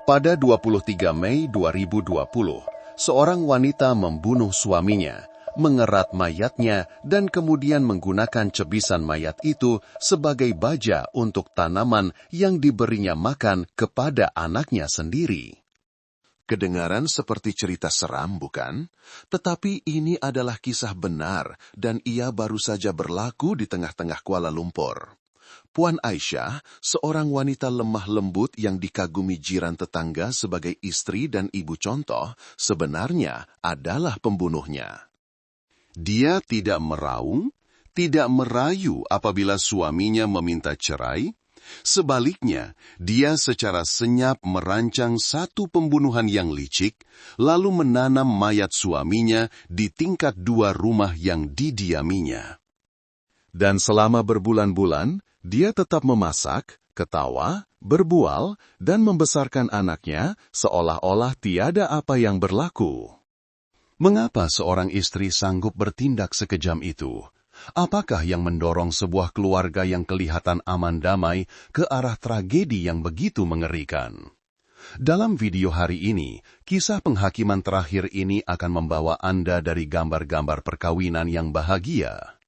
Pada 23 Mei 2020, seorang wanita membunuh suaminya, mengerat mayatnya, dan kemudian menggunakan cebisan mayat itu sebagai baja untuk tanaman yang diberinya makan kepada anaknya sendiri. Kedengaran seperti cerita seram, bukan? Tetapi ini adalah kisah benar dan ia baru saja berlaku di tengah-tengah Kuala Lumpur. Puan Aisyah, seorang wanita lemah lembut yang dikagumi jiran tetangga sebagai istri dan ibu contoh, sebenarnya adalah pembunuhnya. Dia tidak meraung, tidak merayu apabila suaminya meminta cerai. Sebaliknya, dia secara senyap merancang satu pembunuhan yang licik, lalu menanam mayat suaminya di tingkat 2 rumah yang didiaminya. Dan selama berbulan-bulan, dia tetap memasak, ketawa, berbual, dan membesarkan anaknya seolah-olah tiada apa yang berlaku. Mengapa seorang istri sanggup bertindak sekejam itu? Apakah yang mendorong sebuah keluarga yang kelihatan aman damai ke arah tragedi yang begitu mengerikan? Dalam video hari ini, kisah penghakiman terakhir ini akan membawa Anda dari gambar-gambar perkawinan yang bahagia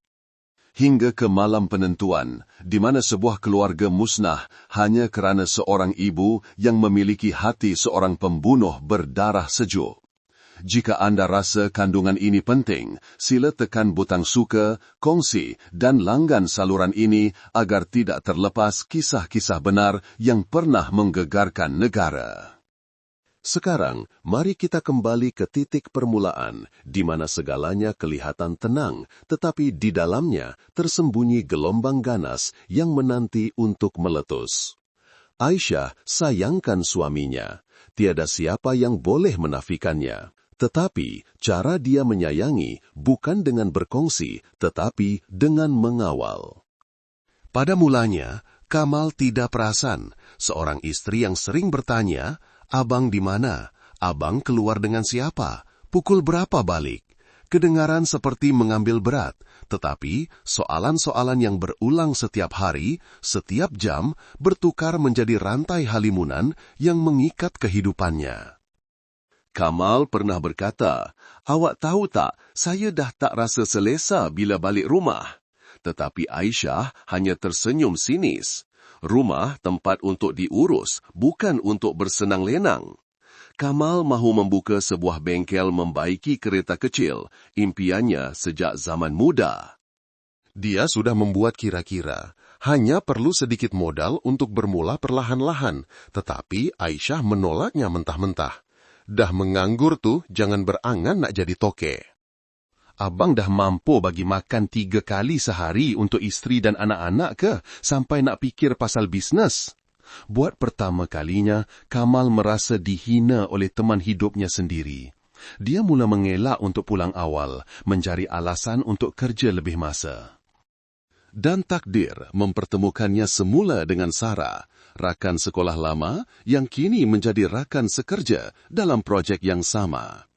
hingga ke malam penentuan, di mana sebuah keluarga musnah hanya kerana seorang ibu yang memiliki hati seorang pembunuh berdarah sejuk. Jika Anda rasa kandungan ini penting, sila tekan butang suka, kongsi, dan langgan saluran ini agar tidak terlepas kisah-kisah benar yang pernah menggegarkan negara. Sekarang, mari kita kembali ke titik permulaan, di mana segalanya kelihatan tenang, tetapi di dalamnya tersembunyi gelombang ganas yang menanti untuk meletus. Aisyah sayangkan suaminya. Tiada siapa yang boleh menafikannya. Tetapi, cara dia menyayangi bukan dengan berkongsi, tetapi dengan mengawal. Pada mulanya, Kamal tidak perasan, seorang istri yang sering bertanya, "Abang di mana? Abang keluar dengan siapa? Pukul berapa balik?" Kedengaran seperti mengambil berat, tetapi soalan-soalan yang berulang setiap hari, setiap jam, bertukar menjadi rantai halimunan yang mengikat kehidupannya. Kamal pernah berkata, "Awak tahu tak, saya dah tak rasa selesa bila balik rumah." Tetapi Aisyah hanya tersenyum sinis. Rumah tempat untuk diurus, bukan untuk bersenang lenang. Kamal mahu membuka sebuah bengkel membaiki kereta kecil, impiannya sejak zaman muda. Dia sudah membuat kira-kira, hanya perlu sedikit modal untuk bermula perlahan-lahan, tetapi Aisyah menolaknya mentah-mentah. "Dah menganggur tuh, jangan berangan nak jadi toke. Abang dah mampu bagi makan 3 kali sehari untuk isteri dan anak-anak ke, sampai nak fikir pasal bisnes?" Buat pertama kalinya, Kamal merasa dihina oleh teman hidupnya sendiri. Dia mula mengelak untuk pulang awal, mencari alasan untuk kerja lebih masa. Dan takdir mempertemukannya semula dengan Sarah, rakan sekolah lama yang kini menjadi rakan sekerja dalam projek yang sama.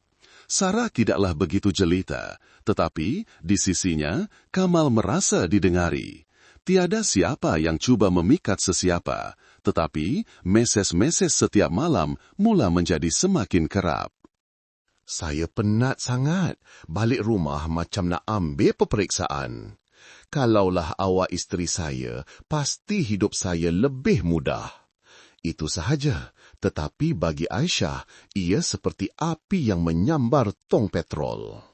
Sarah tidaklah begitu jelita, tetapi di sisinya Kamal merasa didengari. Tiada siapa yang cuba memikat sesiapa, tetapi meses-meses setiap malam mula menjadi semakin kerap. "Saya penat sangat, balik rumah macam nak ambil peperiksaan. Kalaulah awak isteri saya, pasti hidup saya lebih mudah." Itu sahaja, tetapi bagi Aisyah, ia seperti api yang menyambar tong petrol.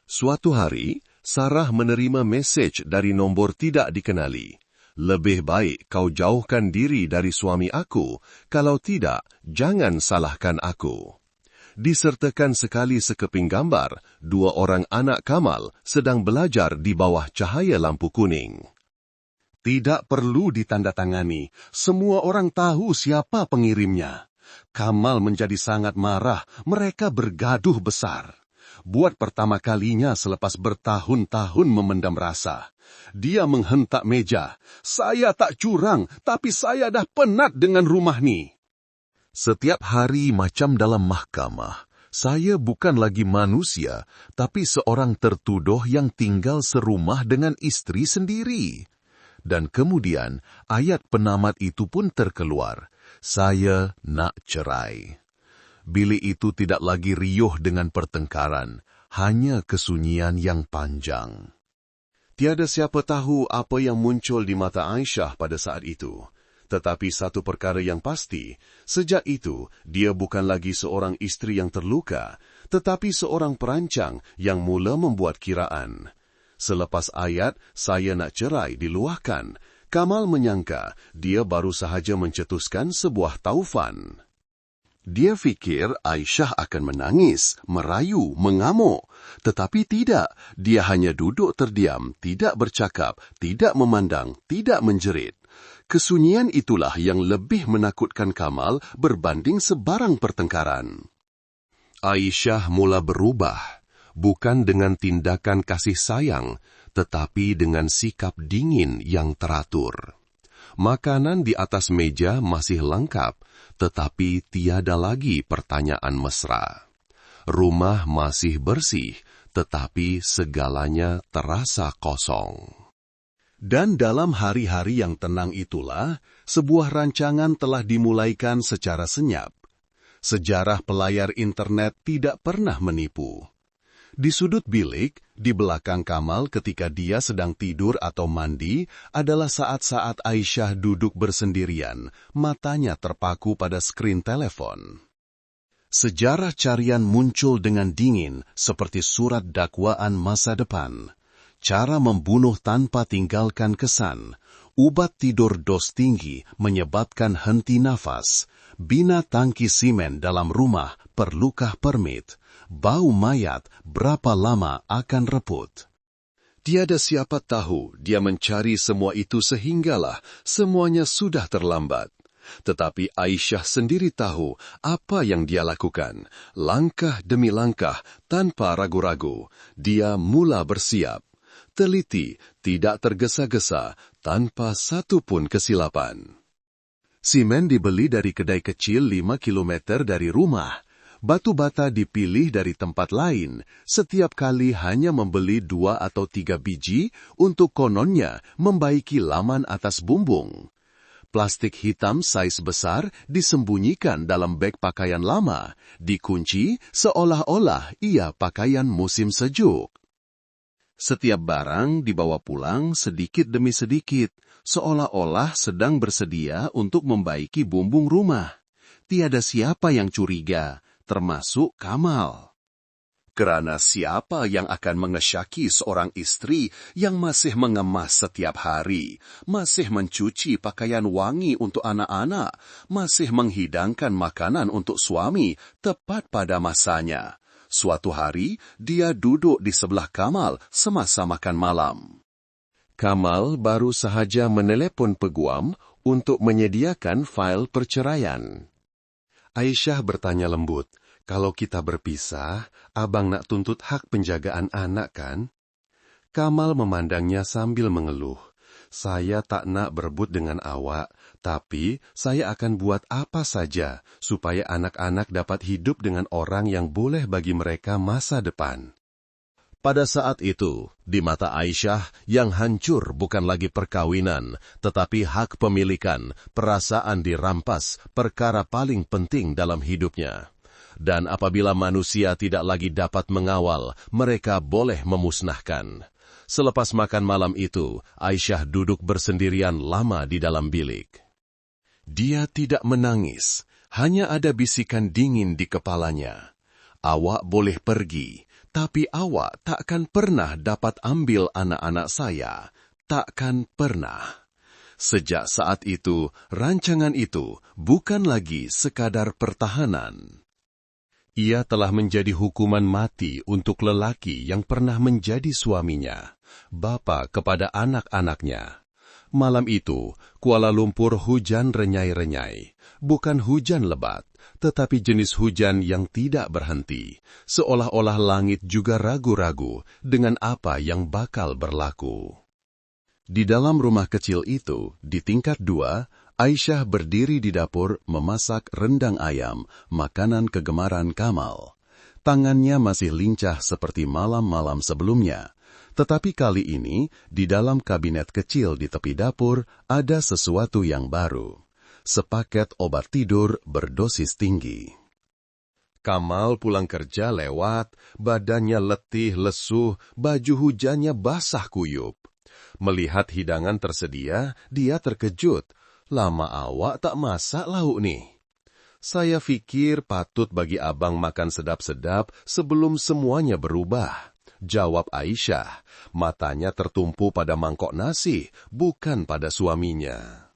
Suatu hari, Sarah menerima mesej dari nombor tidak dikenali. "Lebih baik kau jauhkan diri dari suami aku, kalau tidak, jangan salahkan aku." Disertakan sekali sekeping gambar, 2 orang anak Kamal sedang belajar di bawah cahaya lampu kuning. Tidak perlu ditandatangani, semua orang tahu siapa pengirimnya. Kamal menjadi sangat marah, mereka bergaduh besar. Buat pertama kalinya selepas bertahun-tahun memendam rasa, dia menghentak meja. "Saya tak curang, tapi saya dah penat dengan rumah ni. Setiap hari macam dalam mahkamah, saya bukan lagi manusia, tapi seorang tertuduh yang tinggal serumah dengan istri sendiri." Dan kemudian ayat penamat itu pun terkeluar. "Saya nak cerai." Bilik itu tidak lagi riuh dengan pertengkaran, hanya kesunyian yang panjang. Tiada siapa tahu apa yang muncul di mata Aisyah pada saat itu. Tetapi satu perkara yang pasti, sejak itu dia bukan lagi seorang istri yang terluka, tetapi seorang perancang yang mula membuat kiraan. Selepas ayat "Saya nak cerai" diluahkan, Kamal menyangka dia baru sahaja mencetuskan sebuah taufan. Dia fikir Aisyah akan menangis, merayu, mengamuk. Tetapi tidak, dia hanya duduk terdiam, tidak bercakap, tidak memandang, tidak menjerit. Kesunyian itulah yang lebih menakutkan Kamal berbanding sebarang pertengkaran. Aisyah mula berubah, bukan dengan tindakan kasih sayang, tetapi dengan sikap dingin yang teratur. Makanan di atas meja masih lengkap, tetapi tiada lagi pertanyaan mesra. Rumah masih bersih, tetapi segalanya terasa kosong. Dan dalam hari-hari yang tenang itulah, sebuah rancangan telah dimulaikan secara senyap. Sejarah pelayar internet tidak pernah menipu. Di sudut bilik, di belakang Kamal ketika dia sedang tidur atau mandi, adalah saat-saat Aisyah duduk bersendirian, matanya terpaku pada skrin telepon. Sejarah carian muncul dengan dingin, seperti surat dakwaan masa depan. Cara membunuh tanpa tinggalkan kesan, ubat tidur dos tinggi menyebabkan henti nafas, bina tangki simen dalam rumah perlukah permit, bau mayat berapa lama akan reput. Tiada siapa tahu dia mencari semua itu sehinggalah semuanya sudah terlambat. Tetapi Aisyah sendiri tahu apa yang dia lakukan. Langkah demi langkah, tanpa ragu-ragu, dia mula bersiap. Teliti, tidak tergesa-gesa, tanpa satu pun kesilapan. Simen dibeli dari kedai kecil 5 kilometer dari rumah. Batu bata dipilih dari tempat lain, setiap kali hanya membeli 2 atau 3 biji untuk kononnya membaiki laman atas bumbung. Plastik hitam saiz besar disembunyikan dalam beg pakaian lama, dikunci seolah-olah ia pakaian musim sejuk. Setiap barang dibawa pulang sedikit demi sedikit, seolah-olah sedang bersedia untuk membaiki bumbung rumah. Tiada siapa yang curiga, termasuk Kamal. Kerana siapa yang akan mengesyaki seorang istri yang masih mengemas setiap hari, masih mencuci pakaian wangi untuk anak-anak, masih menghidangkan makanan untuk suami tepat pada masanya. Suatu hari, dia duduk di sebelah Kamal semasa makan malam. Kamal baru sahaja menelepon peguam untuk menyediakan fail perceraian. Aisyah bertanya lembut, "Kalau kita berpisah, abang nak tuntut hak penjagaan anak kan?" Kamal memandangnya sambil mengeluh. "Saya tak nak berebut dengan awak, tapi saya akan buat apa saja supaya anak-anak dapat hidup dengan orang yang boleh bagi mereka masa depan." Pada saat itu, di mata Aisyah, yang hancur bukan lagi perkawinan, tetapi hak pemilikan, perasaan dirampas, perkara paling penting dalam hidupnya. Dan apabila manusia tidak lagi dapat mengawal, mereka boleh memusnahkan. Selepas makan malam itu, Aisyah duduk bersendirian lama di dalam bilik. Dia tidak menangis, hanya ada bisikan dingin di kepalanya. "Awak boleh pergi, tapi awak takkan pernah dapat ambil anak-anak saya. Takkan pernah." Sejak saat itu, rancangan itu bukan lagi sekadar pertahanan. Ia telah menjadi hukuman mati untuk lelaki yang pernah menjadi suaminya, bapa kepada anak-anaknya. Malam itu, Kuala Lumpur hujan renyai-renyai, bukan hujan lebat, tetapi jenis hujan yang tidak berhenti, seolah-olah langit juga ragu-ragu dengan apa yang bakal berlaku. Di dalam rumah kecil itu, di tingkat 2, Aisyah berdiri di dapur memasak rendang ayam, makanan kegemaran Kamal. Tangannya masih lincah seperti malam-malam sebelumnya. Tetapi kali ini, di dalam kabinet kecil di tepi dapur, ada sesuatu yang baru. sepaket obat tidur berdosis tinggi. Kamal pulang kerja lewat, badannya letih, lesuh, baju hujannya basah kuyup. Melihat hidangan tersedia, dia terkejut. Lama awak tak masak lauk nih. Saya pikir patut bagi abang makan sedap-sedap sebelum semuanya berubah. Jawab Aisyah, matanya tertumpu pada mangkok nasi, bukan pada suaminya.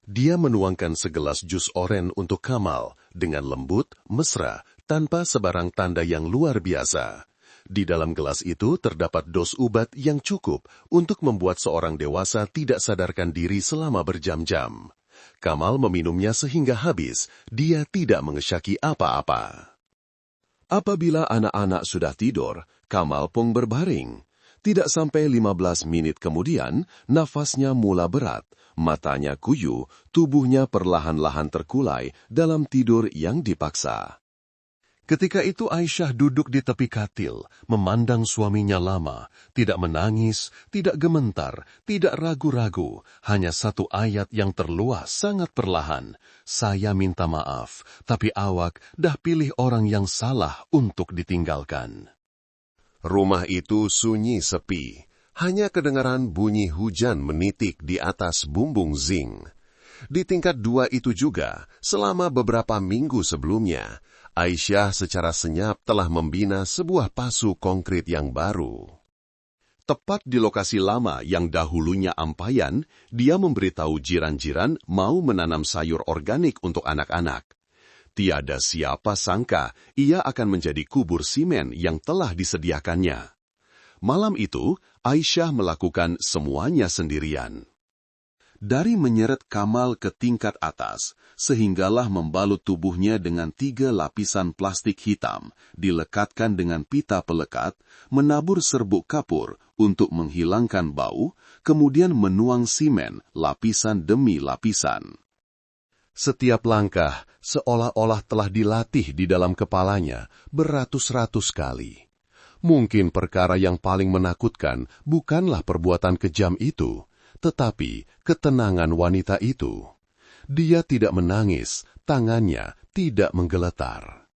Dia menuangkan segelas jus oren untuk Kamal dengan lembut, mesra, tanpa sebarang tanda yang luar biasa. Di dalam gelas itu terdapat dos ubat yang cukup untuk membuat seorang dewasa tidak sadarkan diri selama berjam-jam. Kamal meminumnya sehingga habis, dia tidak mengesyaki apa-apa. Apabila anak-anak sudah tidur, Kamal pun berbaring. Tidak sampai 15 menit kemudian, nafasnya mula berat, matanya kuyu, tubuhnya perlahan-lahan terkulai dalam tidur yang dipaksa. Ketika itu Aisyah duduk di tepi katil, memandang suaminya lama, tidak menangis, tidak gementar, tidak ragu-ragu, hanya satu ayat yang terluah sangat perlahan. Saya minta maaf, tapi awak dah pilih orang yang salah untuk ditinggalkan. Rumah itu sunyi sepi, hanya kedengaran bunyi hujan menitik di atas bumbung zinc. Di tingkat 2 itu juga, selama beberapa minggu sebelumnya, Aisyah secara senyap telah membina sebuah pasu konkrit yang baru. Tepat di lokasi lama yang dahulunya ampayan, dia memberitahu jiran-jiran mau menanam sayur organik untuk anak-anak. Tiada siapa sangka ia akan menjadi kubur simen yang telah disediakannya. Malam itu, Aisyah melakukan semuanya sendirian. Dari menyeret Kamal ke tingkat atas, sehinggalah membalut tubuhnya dengan 3 lapisan plastik hitam, dilekatkan dengan pita pelekat, menabur serbuk kapur untuk menghilangkan bau, kemudian menuang simen lapisan demi lapisan. Setiap langkah seolah-olah telah dilatih di dalam kepalanya beratus-ratus kali. Mungkin perkara yang paling menakutkan bukanlah perbuatan kejam itu, tetapi ketenangan wanita itu. Dia tidak menangis, tangannya tidak menggeletar.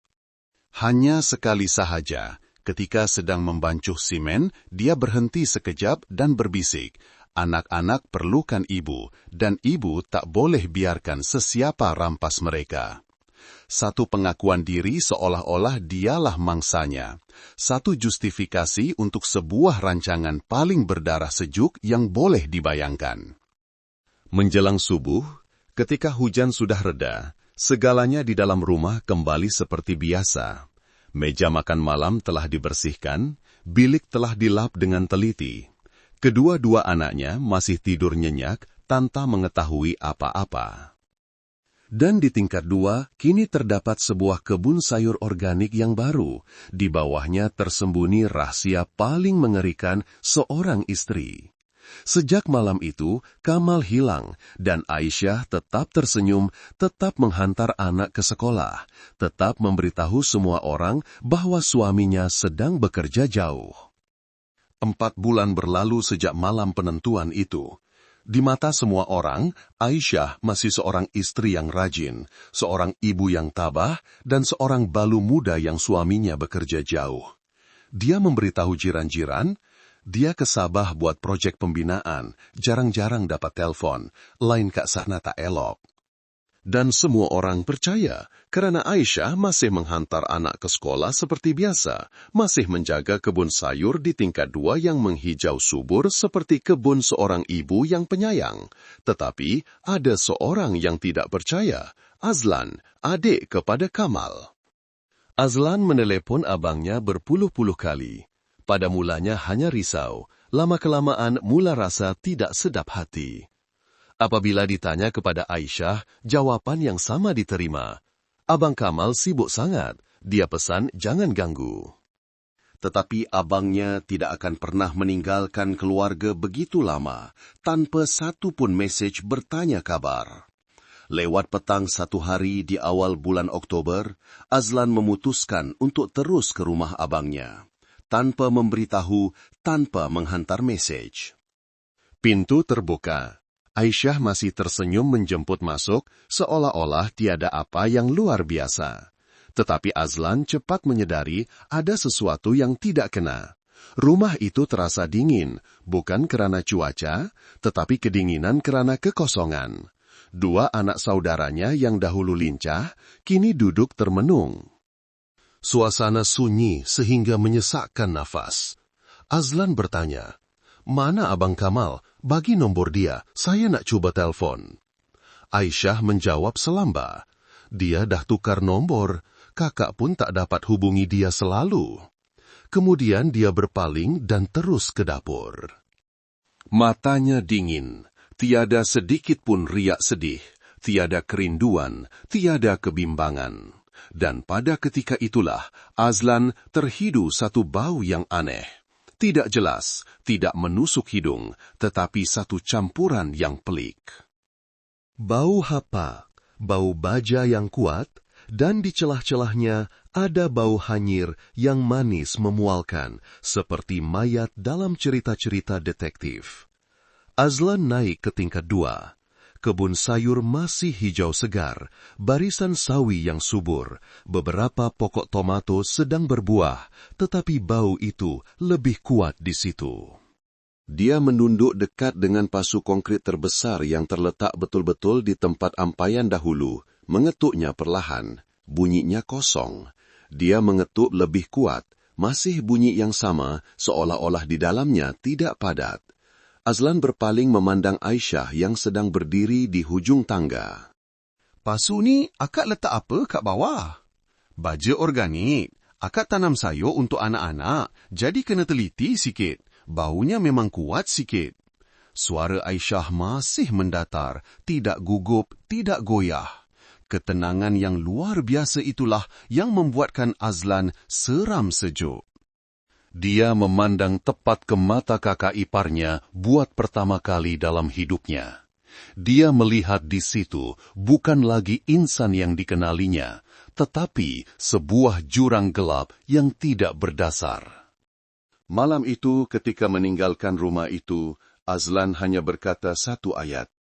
Hanya sekali sahaja, ketika sedang membancuh simen, dia berhenti sekejap dan berbisik, "Anak-anak perlukan ibu, dan ibu tak boleh biarkan sesiapa rampas mereka." Satu pengakuan diri seolah-olah dialah mangsanya. Satu justifikasi untuk sebuah rancangan paling berdarah sejuk yang boleh dibayangkan. Menjelang subuh, ketika hujan sudah reda, segalanya di dalam rumah kembali seperti biasa. Meja makan malam telah dibersihkan, bilik telah dilap dengan teliti. Kedua-dua anaknya masih tidur nyenyak tanpa mengetahui apa-apa. Dan di tingkat 2, kini terdapat sebuah kebun sayur organik yang baru. Di bawahnya tersembunyi rahasia paling mengerikan seorang istri. Sejak malam itu, Kamal hilang, dan Aisyah tetap tersenyum, tetap menghantar anak ke sekolah, tetap memberitahu semua orang bahwa suaminya sedang bekerja jauh. 4 bulan berlalu sejak malam penentuan itu. Di mata semua orang, Aisyah masih seorang istri yang rajin, seorang ibu yang tabah, dan seorang balu muda yang suaminya bekerja jauh. Dia memberitahu jiran-jiran, dia ke Sabah buat proyek pembinaan, jarang-jarang dapat telepon, lain Kak Sahna tak elok. Dan semua orang percaya, karena Aisyah masih menghantar anak ke sekolah seperti biasa, masih menjaga kebun sayur di tingkat 2 yang menghijau subur seperti kebun seorang ibu yang penyayang. Tetapi ada seorang yang tidak percaya, Azlan, adik kepada Kamal. Azlan menelepon abangnya berpuluh-puluh kali. Pada mulanya hanya risau, lama-kelamaan mula rasa tidak sedap hati. Apabila ditanya kepada Aisyah, jawaban yang sama diterima. Abang Kamal sibuk sangat, dia pesan jangan ganggu. Tetapi abangnya tidak akan pernah meninggalkan keluarga begitu lama, tanpa satu pun mesej bertanya kabar. Lewat petang satu hari di awal bulan Oktober, Azlan memutuskan untuk terus ke rumah abangnya, tanpa memberitahu, tanpa menghantar mesej. Pintu terbuka. Aisyah masih tersenyum menjemput masuk, seolah-olah tiada apa yang luar biasa. Tetapi Azlan cepat menyadari ada sesuatu yang tidak kena. Rumah itu terasa dingin, bukan karena cuaca, tetapi kedinginan karena kekosongan. Dua anak saudaranya yang dahulu lincah, kini duduk termenung. Suasana sunyi sehingga menyesakkan nafas. Azlan bertanya, "Mana Abang Kamal? Bagi nombor dia, saya nak cuba telefon." Aisyah menjawab selamba. Dia dah tukar nombor, kakak pun tak dapat hubungi dia selalu. Kemudian dia berpaling dan terus ke dapur. Matanya dingin, tiada sedikit pun riak sedih, tiada kerinduan, tiada kebimbangan. Dan pada ketika itulah, Azlan terhidu satu bau yang aneh. Tidak jelas, tidak menusuk hidung, tetapi satu campuran yang pelik. Bau hapak, bau baja yang kuat, dan di celah-celahnya ada bau hanyir yang manis memualkan, seperti mayat dalam cerita-cerita detektif. Azlan naik ke tingkat 2. Kebun sayur masih hijau segar, barisan sawi yang subur, beberapa pokok tomato sedang berbuah, tetapi bau itu lebih kuat di situ. Dia menunduk dekat dengan pasu konkrit terbesar yang terletak betul-betul di tempat ampaian dahulu, mengetuknya perlahan, bunyinya kosong. Dia mengetuk lebih kuat, masih bunyi yang sama, seolah-olah di dalamnya tidak padat. Azlan berpaling memandang Aisyah yang sedang berdiri di hujung tangga. "Pasu ni akak letak apa kat bawah?" "Baja organik. Akak tanam sayur untuk anak-anak, jadi kena teliti sikit. Baunya memang kuat sikit." Suara Aisyah masih mendatar, tidak gugup, tidak goyah. Ketenangan yang luar biasa itulah yang membuatkan Azlan seram sejuk. Dia memandang tepat ke mata kakak iparnya buat pertama kali dalam hidupnya. Dia melihat di situ bukan lagi insan yang dikenalinya, tetapi sebuah jurang gelap yang tidak berdasar. Malam itu ketika meninggalkan rumah itu, Azlan hanya berkata satu ayat.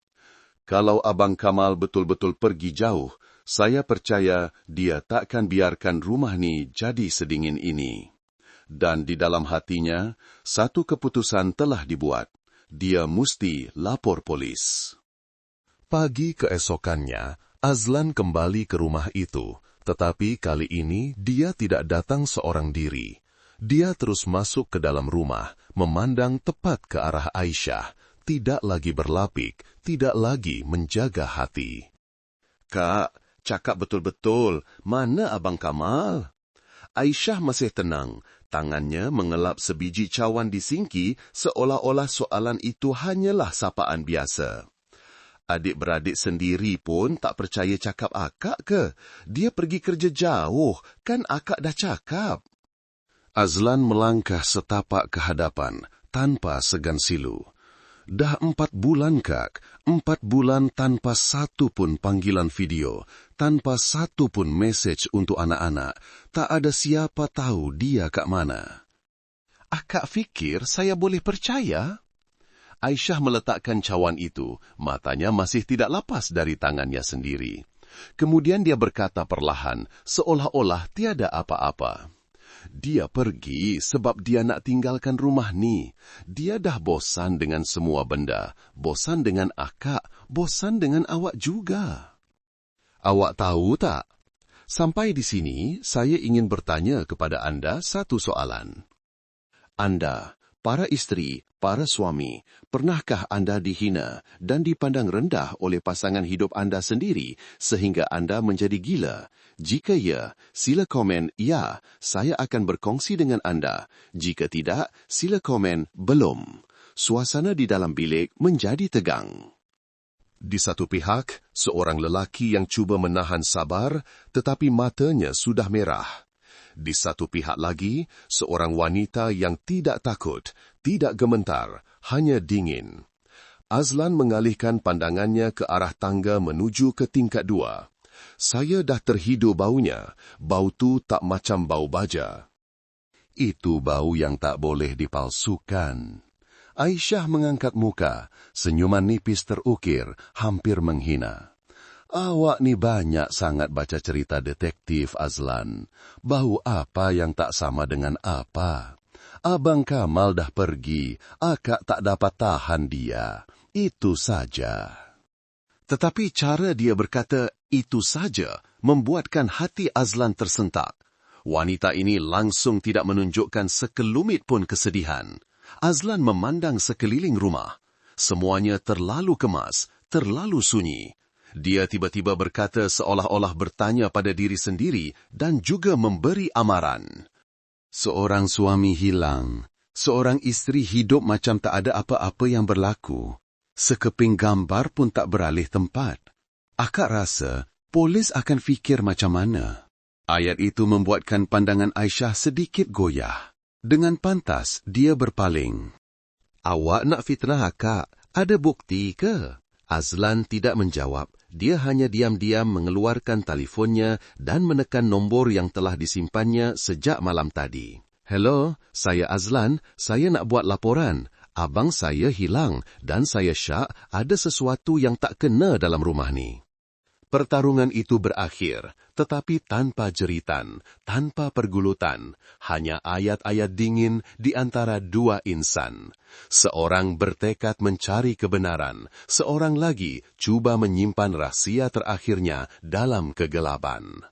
"Kalau Abang Kamal betul-betul pergi jauh, saya percaya dia takkan biarkan rumah ni jadi sedingin ini." Dan di dalam hatinya, satu keputusan telah dibuat. Dia mesti lapor polis. Pagi keesokannya, Azlan kembali ke rumah itu, tetapi kali ini dia tidak datang seorang diri. Dia terus masuk ke dalam rumah, memandang tepat ke arah Aisyah, tidak lagi berlapik, tidak lagi menjaga hati. "Kak, cakap betul-betul, mana Abang Kamal?" Aisyah masih tenang, tangannya mengelap sebiji cawan di singki seolah-olah soalan itu hanyalah sapaan biasa. "Adik-beradik sendiri pun tak percaya cakap akak ke? Dia pergi kerja jauh, kan akak dah cakap." Azlan melangkah setapak ke hadapan, tanpa segan silu. "Dah 4 bulan, Kak. 4 bulan tanpa satu pun panggilan video, tanpa satu pun mesej untuk anak-anak. Tak ada siapa tahu dia kat mana." "Akak fikir saya boleh percaya?" Aisyah meletakkan cawan itu, matanya masih tidak lepas dari tangannya sendiri. Kemudian dia berkata perlahan, seolah-olah tiada apa-apa. "Dia pergi sebab dia nak tinggalkan rumah ni. Dia dah bosan dengan semua benda. Bosan dengan akak, bosan dengan awak juga." "Awak tahu tak? Sampai di sini, saya ingin bertanya kepada anda satu soalan. Anda, para isteri, para suami, pernahkah anda dihina dan dipandang rendah oleh pasangan hidup anda sendiri sehingga anda menjadi gila? Jika ya, sila komen ya, saya akan berkongsi dengan anda. Jika tidak, sila komen belum." Suasana di dalam bilik menjadi tegang. Di satu pihak, seorang lelaki yang cuba menahan sabar, tetapi matanya sudah merah. Di satu pihak lagi, seorang wanita yang tidak takut, tidak gemetar, hanya dingin. Azlan mengalihkan pandangannya ke arah tangga menuju ke tingkat 2. "Saya dah terhidu baunya. Bau tu tak macam bau baja." "Itu bau yang tak boleh dipalsukan." Aisyah mengangkat muka, senyuman nipis terukir, hampir menghina. Awak ni banyak sangat baca cerita detektif, Azlan. Bau apa yang tak sama dengan apa? Abang Kamal dah pergi, akak tak dapat tahan dia. Itu saja. Tetapi cara dia berkata, itu saja, membuatkan hati Azlan tersentak. Wanita ini langsung tidak menunjukkan sekelumit pun kesedihan. Azlan memandang sekeliling rumah. Semuanya terlalu kemas, terlalu sunyi. Dia tiba-tiba berkata seolah-olah bertanya pada diri sendiri dan juga memberi amaran. Seorang suami hilang. Seorang isteri hidup macam tak ada apa-apa yang berlaku. Sekeping gambar pun tak beralih tempat. Akak rasa polis akan fikir macam mana? Ayat itu membuatkan pandangan Aisyah sedikit goyah. Dengan pantas, dia berpaling. Awak nak fitnah akak? Ada bukti ke? Azlan tidak menjawab. Dia hanya diam-diam mengeluarkan telefonnya dan menekan nombor yang telah disimpannya sejak malam tadi. Hello, saya Azlan. Saya nak buat laporan. Abang saya hilang dan saya syak ada sesuatu yang tak kena dalam rumah ni. Pertarungan itu berakhir, tetapi tanpa jeritan, tanpa pergulutan, hanya ayat-ayat dingin di antara dua insan. Seorang bertekad mencari kebenaran, seorang lagi cuba menyimpan rahsia terakhirnya dalam kegelapan.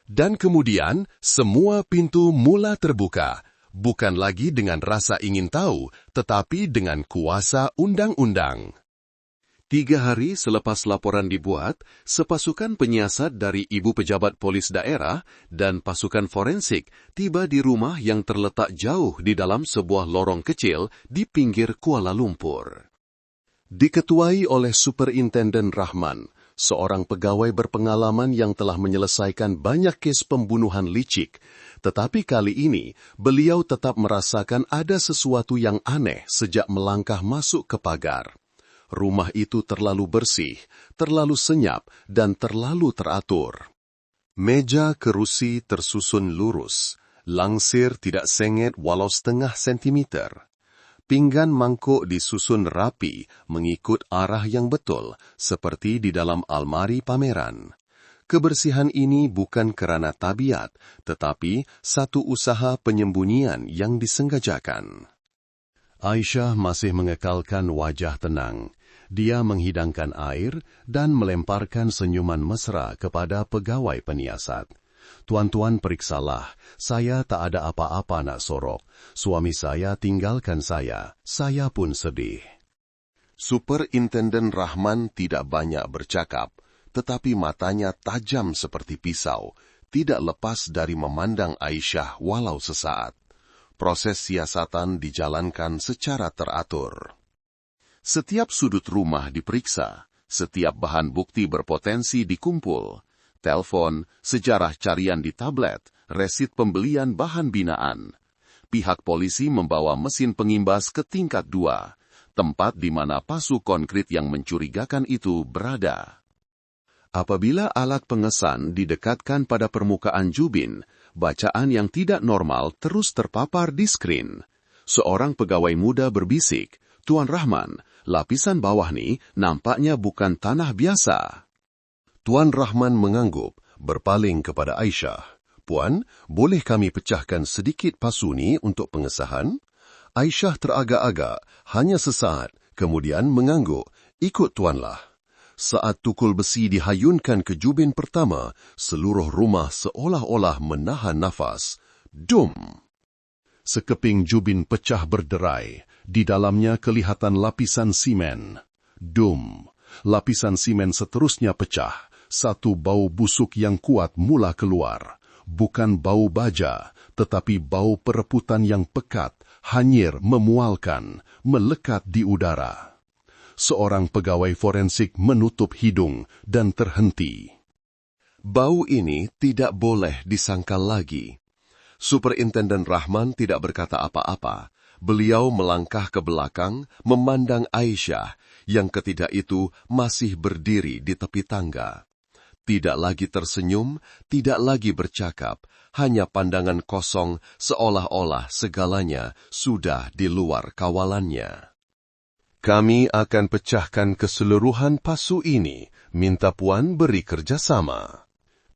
Dan kemudian, semua pintu mula terbuka, bukan lagi dengan rasa ingin tahu, tetapi dengan kuasa undang-undang. 3 hari selepas laporan dibuat, sepasukan penyiasat dari Ibu Pejabat Polis Daerah dan pasukan forensik tiba di rumah yang terletak jauh di dalam sebuah lorong kecil di pinggir Kuala Lumpur. Diketuai oleh Superintenden Rahman, seorang pegawai berpengalaman yang telah menyelesaikan banyak kes pembunuhan licik, tetapi kali ini beliau tetap merasakan ada sesuatu yang aneh sejak melangkah masuk ke pagar. Rumah itu terlalu bersih, terlalu senyap, dan terlalu teratur. Meja kerusi tersusun lurus, langsir tidak sengit walau setengah sentimeter. Pinggan mangkuk disusun rapi mengikut arah yang betul, seperti di dalam almari pameran. Kebersihan ini bukan kerana tabiat, tetapi satu usaha penyembunyian yang disengajakan. Aisyah masih mengekalkan wajah tenang. Dia menghidangkan air dan melemparkan senyuman mesra kepada pegawai penyiasat. Tuan-tuan periksalah, saya tak ada apa-apa nak sorok. Suami saya tinggalkan saya pun sedih. Superintenden Rahman tidak banyak bercakap, tetapi matanya tajam seperti pisau, tidak lepas dari memandang Aisyah walau sesaat. Proses siasatan dijalankan secara teratur. Setiap sudut rumah diperiksa, setiap bahan bukti berpotensi dikumpul, telefon, sejarah carian di tablet, resit pembelian bahan binaan. Pihak polisi membawa mesin pengimbas ke tingkat 2, tempat di mana pasu konkrit yang mencurigakan itu berada. Apabila alat pengesan didekatkan pada permukaan jubin, bacaan yang tidak normal terus terpapar di skrin. Seorang pegawai muda berbisik, Tuan Rahman, lapisan bawah ni nampaknya bukan tanah biasa. Tuan Rahman mengangguk, berpaling kepada Aisyah. Puan, boleh kami pecahkan sedikit pasu ni untuk pengesahan? Aisyah teragak-agak, hanya sesaat, kemudian mengangguk, ikut tuanlah. Saat tukul besi dihayunkan ke jubin pertama, seluruh rumah seolah-olah menahan nafas. Dum! Sekeping jubin pecah berderai. Di dalamnya kelihatan lapisan simen. Dum! Lapisan simen seterusnya pecah. Satu bau busuk yang kuat mula keluar. Bukan bau baja, tetapi bau pereputan yang pekat, hanyir, memualkan, melekat di udara. Seorang pegawai forensik menutup hidung dan terhenti. Bau ini tidak boleh disangkal lagi. Superintenden Rahman tidak berkata apa-apa. Beliau melangkah ke belakang, memandang Aisyah, yang ketika itu masih berdiri di tepi tangga. Tidak lagi tersenyum, tidak lagi bercakap, hanya pandangan kosong seolah-olah segalanya sudah di luar kawalannya. Kami akan pecahkan keseluruhan pasu ini, minta Puan beri kerjasama.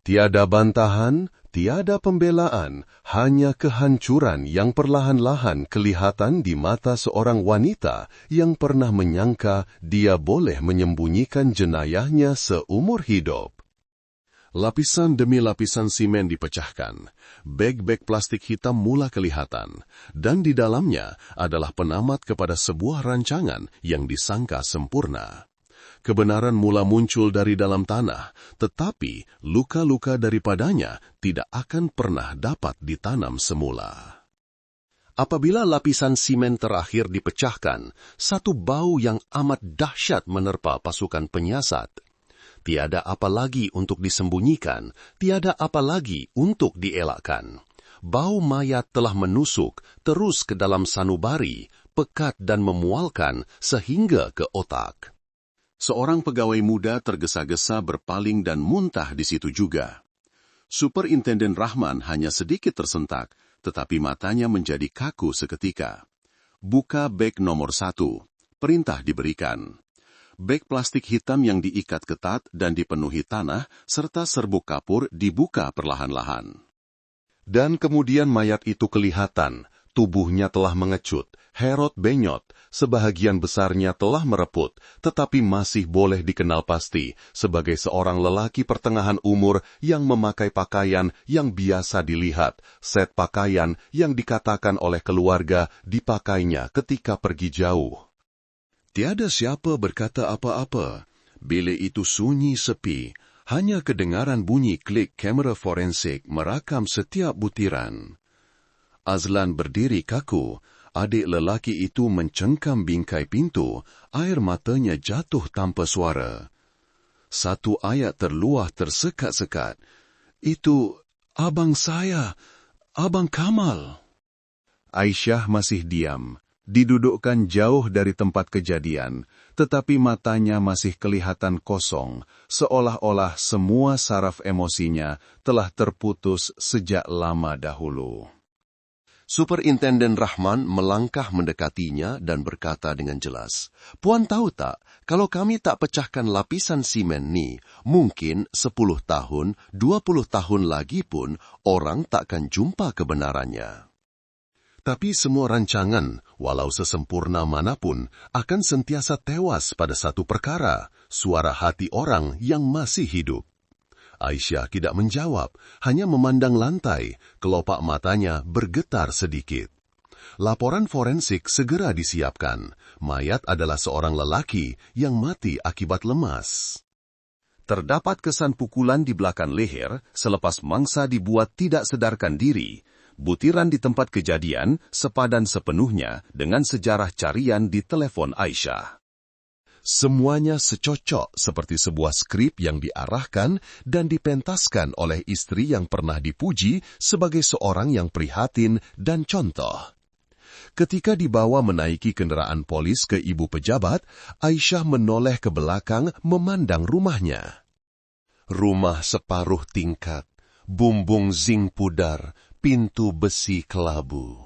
Tiada bantahan, tiada pembelaan, hanya kehancuran yang perlahan-lahan kelihatan di mata seorang wanita yang pernah menyangka dia boleh menyembunyikan jenayahnya seumur hidup. Lapisan demi lapisan simen dipecahkan, beg-beg plastik hitam mula kelihatan, dan di dalamnya adalah penamat kepada sebuah rancangan yang disangka sempurna. Kebenaran mula muncul dari dalam tanah, tetapi luka-luka daripadanya tidak akan pernah dapat ditanam semula. Apabila lapisan simen terakhir dipecahkan, satu bau yang amat dahsyat menerpa pasukan penyiasat. Tiada apa lagi untuk disembunyikan, tiada apa lagi untuk dielakkan. Bau mayat telah menusuk terus ke dalam sanubari, pekat dan memualkan sehingga ke otak. Seorang pegawai muda tergesa-gesa berpaling dan muntah di situ juga. Superintenden Rahman hanya sedikit tersentak, tetapi matanya menjadi kaku seketika. Buka beg nomor 1, perintah diberikan. Beg plastik hitam yang diikat ketat dan dipenuhi tanah serta serbuk kapur dibuka perlahan-lahan. Dan kemudian mayat itu kelihatan, tubuhnya telah mengecut, herot benyot, sebahagian besarnya telah mereput, tetapi masih boleh dikenal pasti sebagai seorang lelaki pertengahan umur yang memakai pakaian yang biasa dilihat, set pakaian yang dikatakan oleh keluarga dipakainya ketika pergi jauh. Tiada siapa berkata apa-apa. Bilik itu sunyi sepi, hanya kedengaran bunyi klik kamera forensik merakam setiap butiran. Azlan berdiri kaku, adik lelaki itu mencengkam bingkai pintu, air matanya jatuh tanpa suara. Satu ayat terluah tersekat-sekat. Itu abang saya, Abang Kamal. Aisyah masih diam. Didudukkan jauh dari tempat kejadian, tetapi matanya masih kelihatan kosong, seolah-olah semua saraf emosinya telah terputus sejak lama dahulu. Superintenden Rahman melangkah mendekatinya dan berkata dengan jelas, "Puan tahu tak, kalau kami tak pecahkan lapisan simen ni, mungkin 10 tahun, 20 tahun lagi pun orang takkan jumpa kebenarannya. Tapi semua rancangan, walau sesempurna manapun, akan sentiasa tewas pada satu perkara, suara hati orang yang masih hidup." Aisyah tidak menjawab, hanya memandang lantai, kelopak matanya bergetar sedikit. Laporan forensik segera disiapkan. Mayat adalah seorang lelaki yang mati akibat lemas. Terdapat kesan pukulan di belakang leher selepas mangsa dibuat tidak sedarkan diri. Butiran di tempat kejadian sepadan sepenuhnya dengan sejarah carian di telepon Aisyah. Semuanya secocok seperti sebuah skrip yang diarahkan dan dipentaskan oleh istri yang pernah dipuji sebagai seorang yang prihatin dan contoh. Ketika dibawa menaiki kendaraan polis ke ibu pejabat, Aisyah menoleh ke belakang memandang rumahnya. Rumah separuh tingkat, bumbung zinc pudar, pintu besi kelabu.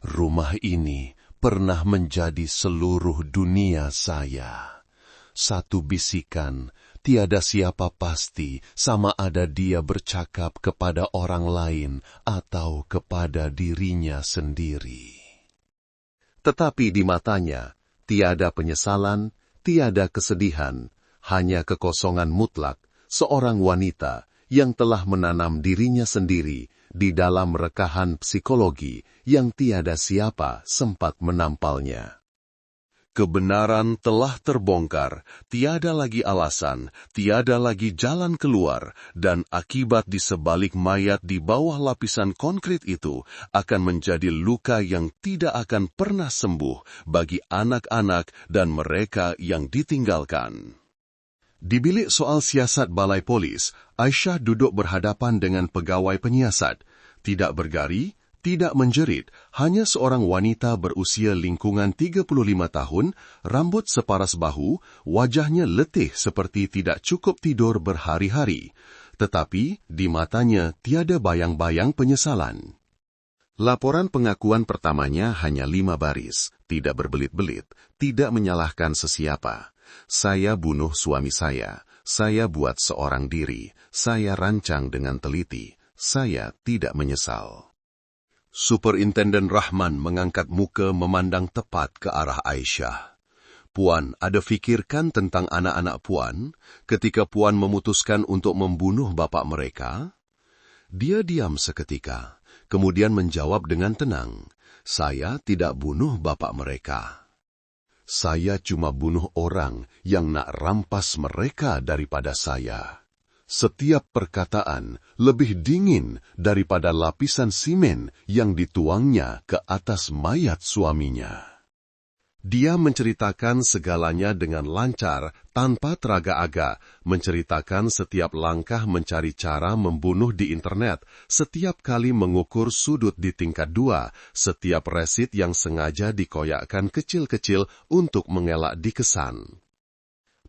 Rumah ini pernah menjadi seluruh dunia saya. Satu bisikan, tiada siapa pasti sama ada dia bercakap kepada orang lain atau kepada dirinya sendiri. Tetapi di matanya, tiada penyesalan, tiada kesedihan, hanya kekosongan mutlak, seorang wanita yang telah menanam dirinya sendiri di dalam rekahan psikologi yang tiada siapa sempat menampalnya. Kebenaran telah terbongkar, tiada lagi alasan, tiada lagi jalan keluar, dan akibat di sebalik mayat di bawah lapisan konkrit itu akan menjadi luka yang tidak akan pernah sembuh bagi anak-anak dan mereka yang ditinggalkan. Di bilik soal siasat balai polis, Aisyah duduk berhadapan dengan pegawai penyiasat. Tidak bergari, Tidak menjerit, hanya seorang wanita berusia lingkungan 35 tahun, rambut separas bahu, wajahnya letih seperti tidak cukup tidur berhari-hari. Tetapi di matanya tiada bayang-bayang penyesalan. Laporan pengakuan pertamanya hanya 5 baris, tidak berbelit-belit, tidak menyalahkan sesiapa. Saya bunuh suami saya buat seorang diri, saya rancang dengan teliti, saya tidak menyesal. Superintenden Rahman mengangkat muka memandang tepat ke arah Aisyah. Puan ada fikirkan tentang anak-anak Puan ketika Puan memutuskan untuk membunuh bapa mereka? Dia diam seketika, kemudian menjawab dengan tenang, saya tidak bunuh bapa mereka. Saya cuma bunuh orang yang nak rampas mereka daripada saya. Setiap perkataan lebih dingin daripada lapisan simen yang dituangnya ke atas mayat suaminya. Dia menceritakan segalanya dengan lancar, tanpa teraga-aga, menceritakan setiap langkah mencari cara membunuh di internet, setiap kali mengukur sudut di tingkat 2, setiap resit yang sengaja dikoyakkan kecil-kecil untuk mengelak dikesan.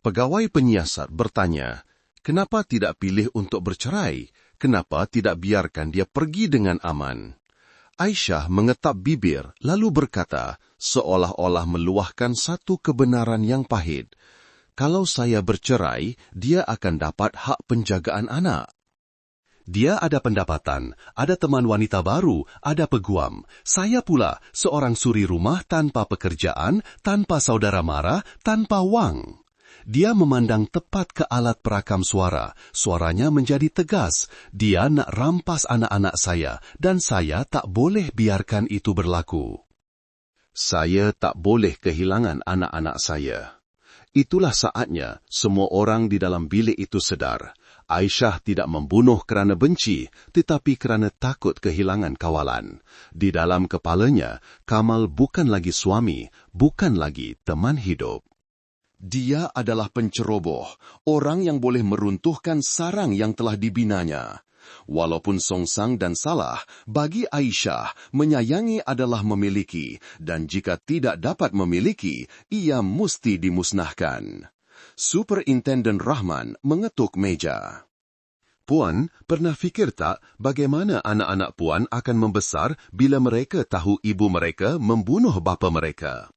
Pegawai penyiasat bertanya, kenapa tidak pilih untuk bercerai? Kenapa tidak biarkan dia pergi dengan aman? Aisyah mengetap bibir, lalu berkata, seolah-olah meluahkan satu kebenaran yang pahit. Kalau saya bercerai, dia akan dapat hak penjagaan anak. Dia ada pendapatan, ada teman wanita baru, ada peguam. Saya pula, seorang suri rumah tanpa pekerjaan, tanpa saudara mara, tanpa wang. Dia memandang tepat ke alat perakam suara. Suaranya menjadi tegas. Dia nak rampas anak-anak saya, dan saya tak boleh biarkan itu berlaku. Saya tak boleh kehilangan anak-anak saya. Itulah saatnya semua orang di dalam bilik itu sedar. Aisyah tidak membunuh kerana benci, tetapi kerana takut kehilangan kawalan. Di dalam kepalanya, Kamal bukan lagi suami, bukan lagi teman hidup. Dia adalah penceroboh, orang yang boleh meruntuhkan sarang yang telah dibinanya. Walaupun songsang dan salah, bagi Aisyah, menyayangi adalah memiliki, dan jika tidak dapat memiliki, ia mesti dimusnahkan. Superintenden Rahman mengetuk meja. Puan, pernah fikir tak bagaimana anak-anak Puan akan membesar bila mereka tahu ibu mereka membunuh bapa mereka?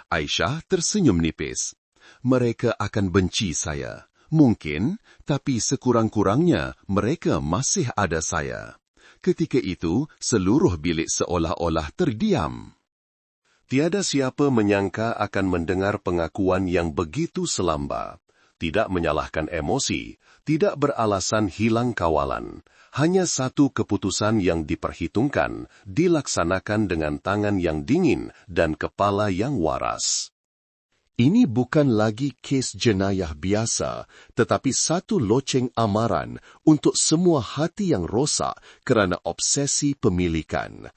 Aisyah tersenyum nipis. Mereka akan benci saya. Mungkin, tapi sekurang-kurangnya mereka masih ada saya. Ketika itu, seluruh bilik seolah-olah terdiam. Tiada siapa menyangka akan mendengar pengakuan yang begitu selamba. Tidak menyalahkan emosi, tidak beralasan hilang kawalan. Hanya satu keputusan yang diperhitungkan, dilaksanakan dengan tangan yang dingin dan kepala yang waras. Ini bukan lagi kes jenayah biasa, tetapi satu loceng amaran untuk semua hati yang rosak kerana obsesi pemilikan.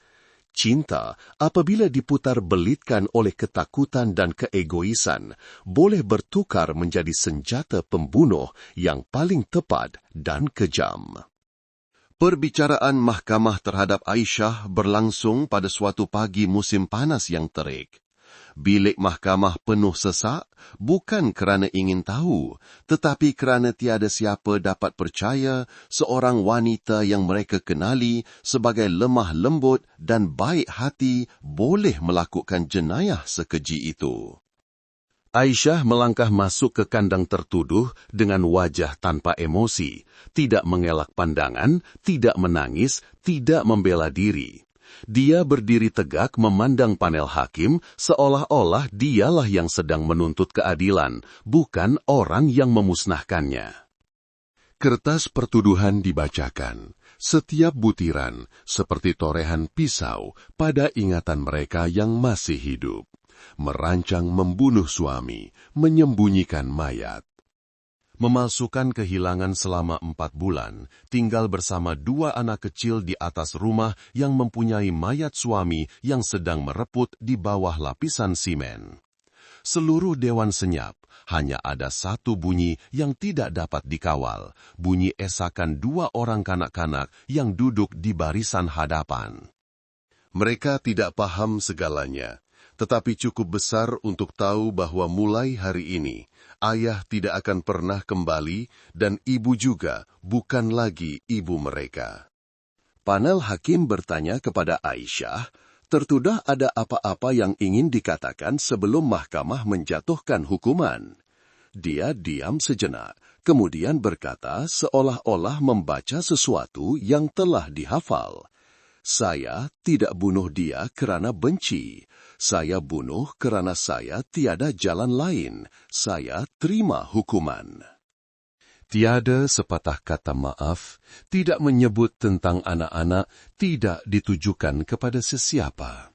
Cinta, apabila diputar belitkan oleh ketakutan dan keegoisan, boleh bertukar menjadi senjata pembunuh yang paling tepat dan kejam. Perbicaraan mahkamah terhadap Aisyah berlangsung pada suatu pagi musim panas yang terik. Bilik mahkamah penuh sesak, bukan kerana ingin tahu, tetapi kerana tiada siapa dapat percaya seorang wanita yang mereka kenali sebagai lemah lembut dan baik hati boleh melakukan jenayah sekeji itu. Aisyah melangkah masuk ke kandang tertuduh dengan wajah tanpa emosi, tidak mengelak pandangan, tidak menangis, tidak membela diri. Dia berdiri tegak memandang panel hakim seolah-olah dialah yang sedang menuntut keadilan, bukan orang yang memusnahkannya. Kertas pertuduhan dibacakan. Setiap butiran seperti torehan pisau pada ingatan mereka yang masih hidup. Merancang membunuh suami, menyembunyikan mayat. Memalsukan kehilangan selama 4 bulan, tinggal bersama 2 anak kecil di atas rumah yang mempunyai mayat suami yang sedang mereput di bawah lapisan simen. Seluruh dewan senyap, hanya ada satu bunyi yang tidak dapat dikawal, bunyi esakan 2 orang kanak-kanak yang duduk di barisan hadapan. Mereka tidak paham segalanya, tetapi cukup besar untuk tahu bahwa mulai hari ini, ayah tidak akan pernah kembali dan ibu juga bukan lagi ibu mereka. Panel hakim bertanya kepada Aisyah, tertuduh ada apa-apa yang ingin dikatakan sebelum mahkamah menjatuhkan hukuman. Dia diam sejenak, kemudian berkata seolah-olah membaca sesuatu yang telah dihafal. Saya tidak bunuh dia kerana benci. Saya bunuh kerana saya tiada jalan lain. Saya terima hukuman. Tiada sepatah kata maaf, tidak menyebut tentang anak-anak, tidak ditujukan kepada sesiapa.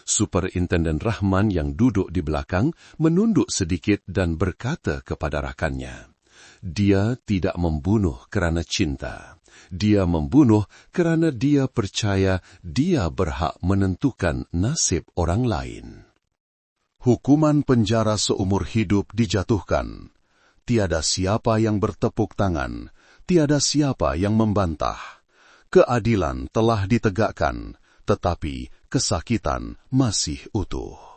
Superintenden Rahman yang duduk di belakang menunduk sedikit dan berkata kepada rakannya, dia tidak membunuh kerana cinta. Dia membunuh kerana dia percaya dia berhak menentukan nasib orang lain. Hukuman penjara seumur hidup dijatuhkan. Tiada siapa yang bertepuk tangan, tiada siapa yang membantah. Keadilan telah ditegakkan, tetapi kesakitan masih utuh.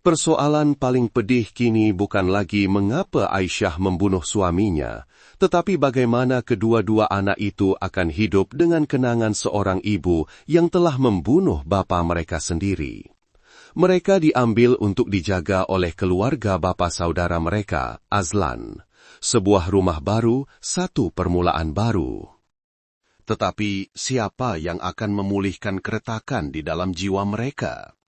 Persoalan paling pedih kini bukan lagi mengapa Aisyah membunuh suaminya, tetapi bagaimana kedua-dua anak itu akan hidup dengan kenangan seorang ibu yang telah membunuh bapa mereka sendiri. Mereka diambil untuk dijaga oleh keluarga bapa saudara mereka, Azlan. Sebuah rumah baru, satu permulaan baru. Tetapi siapa yang akan memulihkan keretakan di dalam jiwa mereka?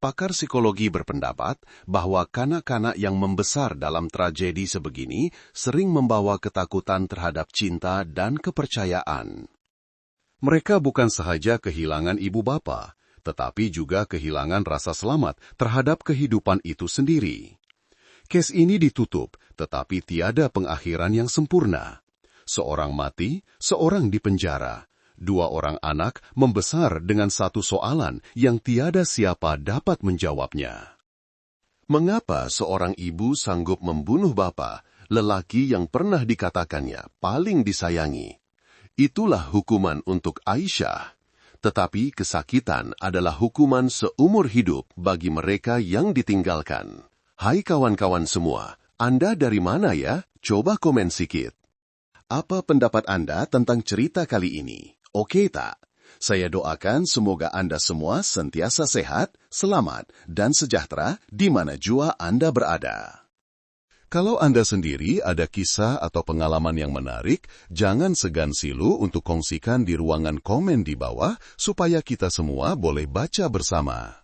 Pakar psikologi berpendapat bahwa kanak-kanak yang membesar dalam tragedi sebegini sering membawa ketakutan terhadap cinta dan kepercayaan. Mereka bukan sahaja kehilangan ibu bapa, tetapi juga kehilangan rasa selamat terhadap kehidupan itu sendiri. Kes ini ditutup, tetapi tiada pengakhiran yang sempurna. Seorang mati, seorang dipenjara. Dua orang anak membesar dengan satu soalan yang tiada siapa dapat menjawabnya. Mengapa seorang ibu sanggup membunuh bapa, lelaki yang pernah dikatakannya paling disayangi? Itulah hukuman untuk Aisyah. Tetapi kesakitan adalah hukuman seumur hidup bagi mereka yang ditinggalkan. Hai kawan-kawan semua, Anda dari mana ya? Coba komen sikit. Apa pendapat Anda tentang cerita kali ini? Oke tak? Saya doakan semoga Anda semua sentiasa sehat, selamat, dan sejahtera di mana jua Anda berada. Kalau Anda sendiri ada kisah atau pengalaman yang menarik, jangan segan silu untuk kongsikan di ruangan komen di bawah supaya kita semua boleh baca bersama.